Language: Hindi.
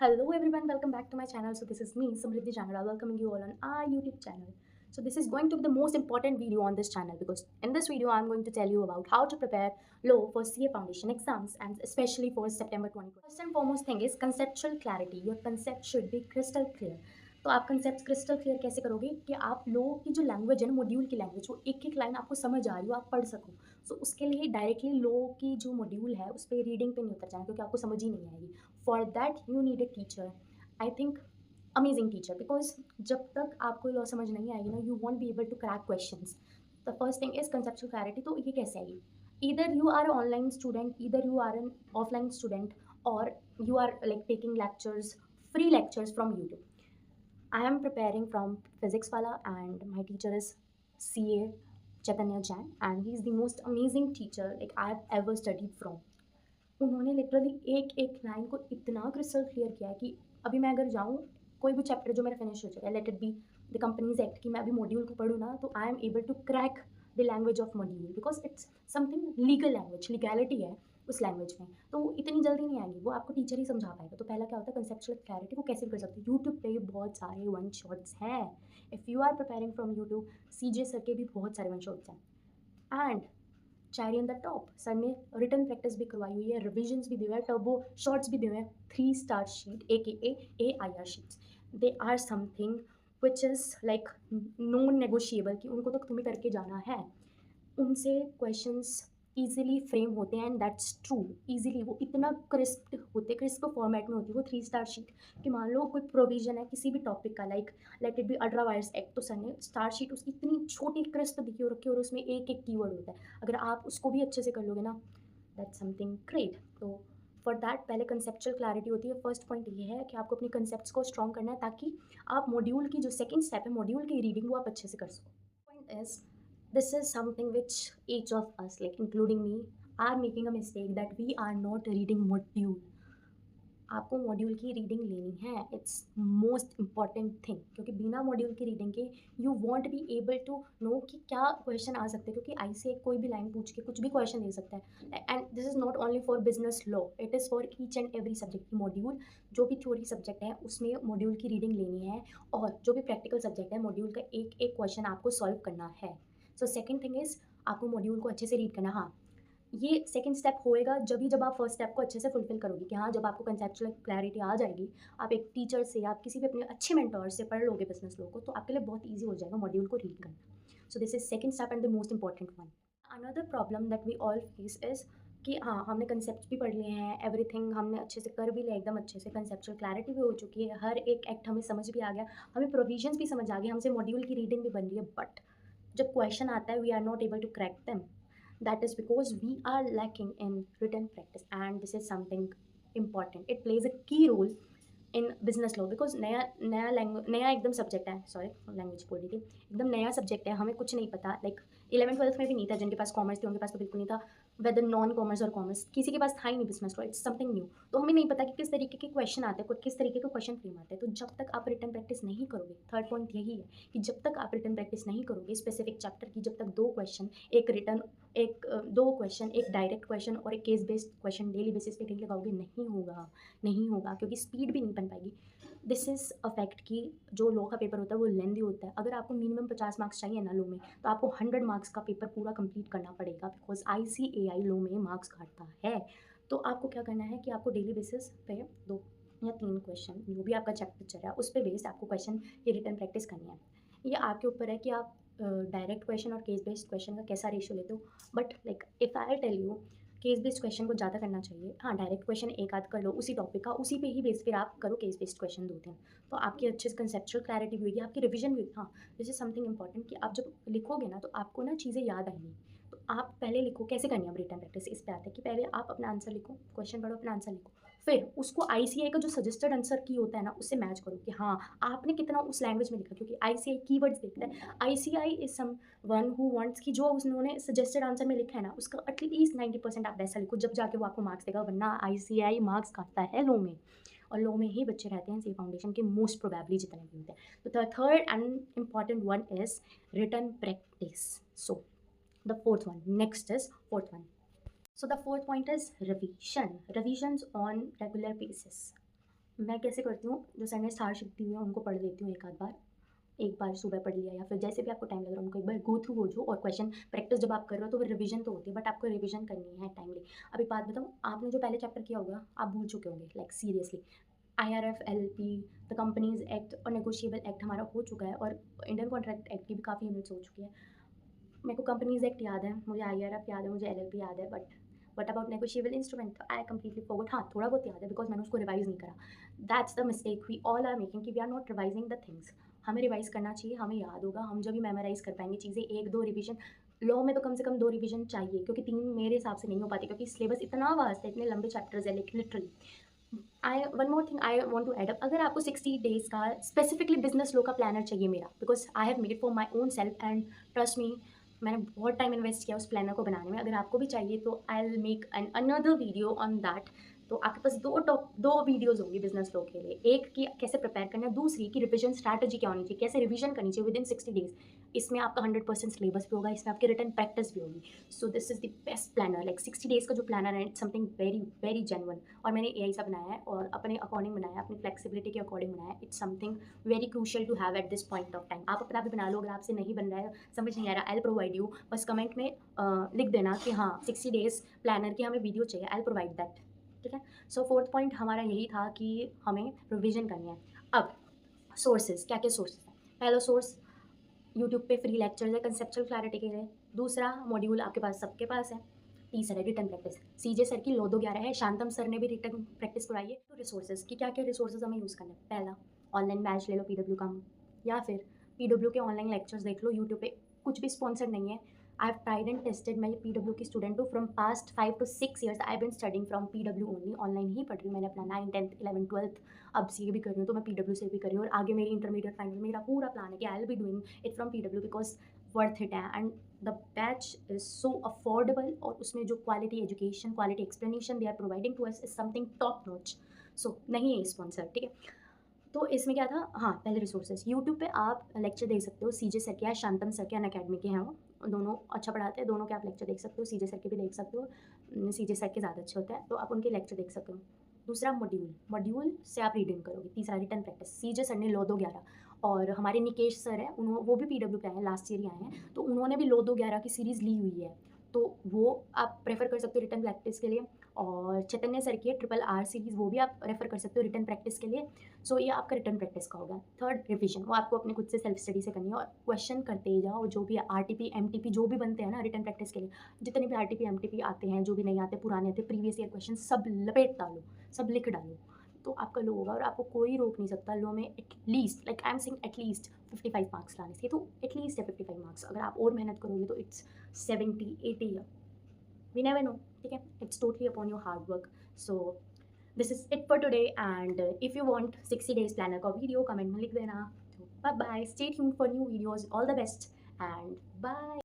Hello everyone, welcome back to my channel. So this is me, Samriddhi Jangra, welcoming you all on our YouTube channel. So this is going to be the most important video on this channel because in this video I'm going to tell you about how to prepare law for CA Foundation exams and especially for September 2020. First and foremost thing is conceptual clarity. Your concept should be crystal clear. तो आप कंसेप्ट क्रिस्टल क्लियर कैसे करोगे कि आप लो की जो लैंग्वेज है ना, मॉड्यूल की लैंग्वेज, वो एक एक लाइन आपको समझ आ रही हो, आप पढ़ सको। सो उसके लिए डायरेक्टली लो की जो मॉड्यूल है उस पर रीडिंग पे नहीं उतर जाना क्योंकि आपको समझ ही नहीं आएगी। For that you need a teacher, I think amazing teacher, because जब तक आपको लॉ समझ नहीं आएगी ना, you won't be able to crack questions. The first thing is conceptual clarity. तो ये कैसे आएगी? Either you are online student, either you are an offline student, और you are like taking lectures, free lectures from YouTube. I am preparing from physics wala and my teacher is CA Chaitanya Jain and he is the most amazing teacher like I have ever studied from. उन्होंने लिटरली एक एक लाइन को इतना क्रिस्टल क्लियर किया है कि अभी मैं अगर जाऊँ कोई भी चैप्टर जो मेरा फिनिश हो जाए, let it be the companies act की मैं अभी मॉड्यूल को पढ़ूँ ना, तो I am able to crack the language of module because it's something legal language, legality है उस लैंग्वेज में। तो वो इतनी जल्दी नहीं आएगी, वो आपको टीचर ही समझा पाएगा। तो पहला क्या होता है कंसेप्चुअल क्लैरिटी, वो कैसे भी कर सकते हो। यूट्यूब पे बहुत सारे वन शॉट्स हैं। If you are preparing from YouTube, CJ sir के भी बहुत सारे वन शॉट्स हैं। And cherry on the top, sir ने रिटन प्रैक्टिस भी करवाई हुई है, रिविजन्स भी दिए हुए हैं, टर्बो शॉर्ट्स भी दिए हुए हैं, 3 star sheet a AIR sheets. They are something which is like non negotiable कि उनको तो तुम्हें करके जाना है। उनसे क्वेश्चंस ईजिली फ्रेम होते हैं एंड दैट्स ट्रू। ईजिली वो इतना क्रिस्प होते, क्रिस्प फॉर्मेट में होती है वो 3 स्टार शीट कि मान लो कोई प्रोविजन है किसी भी टॉपिक का, like late it B ultra vires act, तो सर ने स्टार शीट उसकी इतनी छोटी क्रिस्प दिखी हो रखी है और उसमें एक एक कीवर्ड होता है। अगर आप उसको भी अच्छे से कर लोगे ना, दैट्स समथिंग ग्रेट। तो फॉर दैट पहले कंसेप्चुअल क्लैरिटी होती है। फर्स्ट पॉइंट ये है कि आपको अपनी कंसेप्ट्स को स्ट्रॉन्ग करना है ताकि आप मॉड्यूल की जो सेकंड स्टेप है मॉड्यूल की रीडिंग, वो आप अच्छे से कर सको। Point is, this is something which each of us, like including me, are making a mistake that we are not reading module. आपको मॉड्यूल की रीडिंग लेनी है, इट्स मोस्ट इम्पॉर्टेंट थिंग, क्योंकि बिना मॉड्यूल की रीडिंग के you won't be able to know कि क्या क्वेश्चन आ सकते हैं, क्योंकि ICA कोई भी लाइन पूछ के कुछ भी क्वेश्चन दे सकता है। And this is not only for business law, it is for each and every subject की मॉड्यूल। जो भी थ्योरी सब्जेक्ट है उसमें मॉड्यूल की रीडिंग लेनी है, और जो भी प्रैक्टिकल सब्जेक्ट है मॉड्यूल का एक एक क्वेश्चन आपको सॉल्व करना है। सो सेकेंड थिंग इज़ आपको मॉड्यूल को अच्छे से रीड करना। हाँ, ये सेकंड स्टेप होएगा जब आप फर्स्ट स्टेप को अच्छे से फुलफिल करोगे कि हाँ, जब आपको कंसेप्चुअल क्लैरिटी आ जाएगी, आप एक टीचर से, आप किसी भी अपने अच्छे मेंटोर से पढ़ लोगे बिजनेस लॉ को, तो आपके लिए बहुत ईजी हो जाएगा मॉड्यूल को रीड करना। So this is second step and the most important one. Another problem that we all face is कि हाँ, हमने कंसेप्ट भी पढ़ लिए हैं, एवरीथिंग हमने अच्छे से कर भी लिया, एकदम अच्छे से कंसेप्चुअल क्लैरिटी भी हो चुकी है, हर एक एक्ट हमें समझ भी आ गया, हमें प्रोविजंस भी समझ आ गए, हमसे मॉड्यूल की रीडिंग भी बन रही है, बट जब क्वेश्चन आता है we are not able to crack them. That is because we are lacking in written practice, and this is something important. It plays a key role in business law because नया नया लैंग्वेज, नया एकदम सब्जेक्ट है, सॉरी लैंग्वेज बोल रही थी, एकदम नया सब्जेक्ट है, हमें कुछ नहीं पता। लाइक 11th 12th में भी नहीं था, जिनके पास कॉमर्स थी उनके पास तो बिल्कुल नहीं था, वेदर नॉन कॉमर्स और कॉमर्स किसी के पास था ही नहीं business law, it's something new. तो हमें नहीं पता कि किस तरीके के क्वेश्चन आते हैं, किस तरीके के क्वेश्चन फ्रेम आते हैं। तो जब तक आप रिटन प्रैक्टिस नहीं करोगे, थर्ड पॉइंट यही है कि जब तक आप रिटन प्रैक्टिस नहीं करोगे स्पेसिफिक चैप्टर की, जब तक 2 क्वेश्चन, एक रिटन, एक 2 क्वेश्चन, एक डायरेक्ट क्वेश्चन और एक case based question daily basis पे नहीं लगाओगे, नहीं होगा, नहीं होगा, क्योंकि स्पीड भी नहीं बन पाएगी। दिस इज़ अ फैक्ट कि जो लॉ का पेपर होता है वो लेंदी होता है। अगर आपको मिनिमम 50 मार्क्स चाहिए ना लॉ में, तो आपको 100 मार्क्स का पेपर पूरा कंप्लीट करना पड़ेगा, बिकॉज ICAI लॉ में मार्क्स काटता है। तो आपको क्या करना है कि आपको डेली बेसिस पे 2 या 3 क्वेश्चन, जो भी आपका चैप्टर चल रहा है उस पर बेस्ड आपको क्वेश्चन की रिटन प्रैक्टिस करनी है। ये आपके ऊपर है कि आप डायरेक्ट क्वेश्चन और केस बेस्ड क्वेश्चन का कैसा रेशियो लेते हो। But like if I tell you, case based question को ज़्यादा करना चाहिए। हाँ, डायरेक्ट क्वेश्चन एक आध कर लो उसी टॉपिक का, उसी पे ही बेस फिर आप करो केस बेस्ड क्वेश्चन 2 3, तो आपकी अच्छे से कंसेप्चुअल क्लैरिटी भी होगी, आपकी रिवीजन भी होगी। हाँ, दिस इज समथिंग इंपॉर्टेंट कि आप जब लिखोगे ना तो आपको ना चीज़ें याद आएंगी। तो आप पहले लिखो, कैसे करनी है अब रिटन प्रैक्टिस, इस पे आता है कि पहले आप अपना आंसर लिखो, क्वेश्चन पढ़ो, अपना आंसर लिखो, फिर उसको ICAI का जो सजेस्टेड आंसर की होता है ना उससे मैच करो कि हाँ आपने कितना उस लैंग्वेज में लिखा, क्योंकि ICAI कीवर्ड्स देखता है। ICAI is someone who wants कि जो उन्होंने सजेस्टेड आंसर में लिखा है ना उसका एटलीस्ट 90% आप वैसा लिखो, जब जाके वो आपको मार्क्स देगा, वरना ICAI मार्क्स काटता है लॉ में, और लॉ में ही बच्चे रहते हैं CA फाउंडेशन के मोस्ट प्रोबेबली जितने भी होते हैं। तो the third and important one is written practice. So the fourth one, next is fourth one. So the fourth point is revision, revisions on regular basis. मैं कैसे करती हूँ, जो संडे स्टार शिफ्ट हुई है उनको पढ़ लेती हूँ एक बार सुबह पढ़ लिया या फिर जैसे भी आपको टाइम लग रहा है उनको एक बार गो थ्रू हो जो। और क्वेश्चन प्रैक्टिस जब आप कर रहे हो तो वो रिवीजन तो होती है, बट आपको रिवीजन करनी है टाइमली। अब एक बात बताऊँ, आपने जो पहले चैप्टर किया होगा आप भूल चुके होंगे, like seriously. IRF, LP, the companies act और नेगोशिएबल एक्ट हमारा हो चुका है, और इंडियन कॉन्ट्रैक्ट एक्ट की भी काफ़ी यूनिट्स हो चुकी है। मेरे को कंपनीज एक्ट याद है, मुझे IRF याद है, मुझे LLP याद है, but about negotiable instrument I completely forgot. हाँ, थोड़ा बहुत याद है बिकॉज मैंने उसको रिवाइज नहीं करा। That's the mistake we all are making कि we are not revising the things. हमें रिवाइज करना चाहिए, हमें याद होगा, हम जब भी मेमोराइज कर पाएंगे चीज़ें। एक दो रिवीजन, लॉ में तो कम से कम 2 रिवीजन चाहिए, क्योंकि 3 मेरे हिसाब से नहीं हो पाती, क्योंकि सिलेबस इतना वास्ट है, इतने लंबे चैप्टर्स है, like literally. I one more thing I want to add up, अगर आपको 60 डेज का स्पेसिफिकली बिजनेस लॉ का प्लानर चाहिए मेरा, because I have made for my own self and trust me, मैंने बहुत टाइम इन्वेस्ट किया उस प्लानर को बनाने में। अगर आपको भी चाहिए तो I will make an another video on that. तो आपके पास दो वीडियोज़ होंगी बिजनेस लॉ के लिए, एक की कैसे प्रिपेयर करना है, दूसरी की रिविजन स्ट्रैटेजी क्या होनी चाहिए, कैसे रिविजन करनी चाहिए विद इन 60 डेज। इसमें आपका 100% सिलेबस भी होगा, इसमें आपकी रिटर्न प्रैक्टिस भी होगी। So this is the best planner, like 60 days का जो प्लानर है, it's something very very genuine. और मैंने AI सा बनाया है और अपने अकॉर्डिंग बनाया है, अपनी फ्लेक्सिबिलिटी के अकॉर्डिंग बनाया है। It's something very crucial to have at this point of time. आप अपना भी बना लो, अगर आपसे नहीं बन रहा है, समझ नहीं आ रहा, आई विल प्रोवाइड यू। बस कमेंट में लिख देना कि हाँ 60 डेज प्लानर की हमें वीडियो चाहिए, आई विल प्रोवाइड दैट। ठीक है। सो फोर्थ पॉइंट हमारा यही था कि हमें रिविजन करनी है। अब सोर्सेज, क्या क्या सोर्सेज हैं। पहला सोर्स यूट्यूब पे फ्री लेक्चर्स है कंसेप्चुअल क्लैरिटी के लिए। दूसरा मॉड्यूल आपके पास सबके पास है। तीसरा है रिटर्न प्रैक्टिस, CJ सर की लोदो 11 है, शांतम सर ने भी रिटर्न प्रैक्टिस कराई है। तो रिसोर्सेज की क्या क्या रिसोर्सेज हमें यूज़ करना है। पहला, ऑनलाइन बैच ले लो PW का, या फिर PW के ऑनलाइन लेक्चर्स देख लो यूट्यूब पे। कुछ भी स्पॉन्सर नहीं है, I have tried and tested. मैं PW की स्टूडेंट हूँ, from past 5 to 6 years I been studying from PW only. Online ही पढ़ रही हूँ मैंने अपना 9th 10th 11th 12th, अब CA भी कर रही हूँ, तो मैं PW से भी कर रही हूँ। और आगे मेरी इंटरमीडिएट फाइनल, मेरा पूरा प्लान है कि I will be doing it from PW, because worth it है and the batch is so affordable. और उसमें जो quality education, quality explanation they are providing to us is something top notch. So नहीं है स्पॉन्सर, ठीक है। तो इसमें क्या था, हाँ पहले रिसोर्सेज, यूट्यूब पे आप लेक्चर देख सकते हो, CJ सर के या शांतम सर के, अन अकेडमी के हैं वो दोनों अच्छा पढ़ाते हैं, दोनों के आप लेक्चर देख सकते हो। CJ सर के भी देख सकते हो, CJ सर के ज़्यादा अच्छे होते हैं, तो आप उनके लेक्चर देख सकते हो। दूसरा मॉड्यूल से आप रीडिंग करोगे। तीसरा रिटर्न प्रैक्टिस, CJ सर ने लो दो 11, और हमारे निकेश सर हैं, वो भी PW के आए हैं, लास्ट ईयर ही आए हैं, तो उन्होंने भी लो दो 11 की सीरीज़ ली हुई है, तो वो आप प्रेफर कर सकते हो रिटर्न प्रैक्टिस के लिए। और चैतन्य सर की है RRR सीरीज़, वो भी आप रेफर कर सकते हो रिटर्न प्रैक्टिस के लिए। सो ये आपका रिटर्न प्रैक्टिस का होगा। थर्ड, रिवीजन, वो आपको अपने खुद से सेल्फ स्टडी से करनी है, और क्वेश्चन करते ही जाओ। जो भी RTP MTP जो भी बनते हैं ना रिटर्न प्रैक्टिस के लिए, जितने भी RTP MTP आते हैं, जो भी नहीं आते, पुराने आते, प्रीवियस ईयर क्वेश्चन, सब लपेट डालो, सब लिख डालो, तो आपका लो होगा। और आपको कोई रोक नहीं सकता लो में at least, like I am saying at least 55 marks लाने से। तो एटलीस्ट है 55 मार्क्स, अगर आप और मेहनत करोगे तो इट्स 70 80, वी नेवर नो, ठीक है। It's totally upon your hard work. So this is it for today, and if you want 60 days planner का वीडियो कमेंट में लिख देना। Bye bye, stay tuned for new videos, all the best and bye.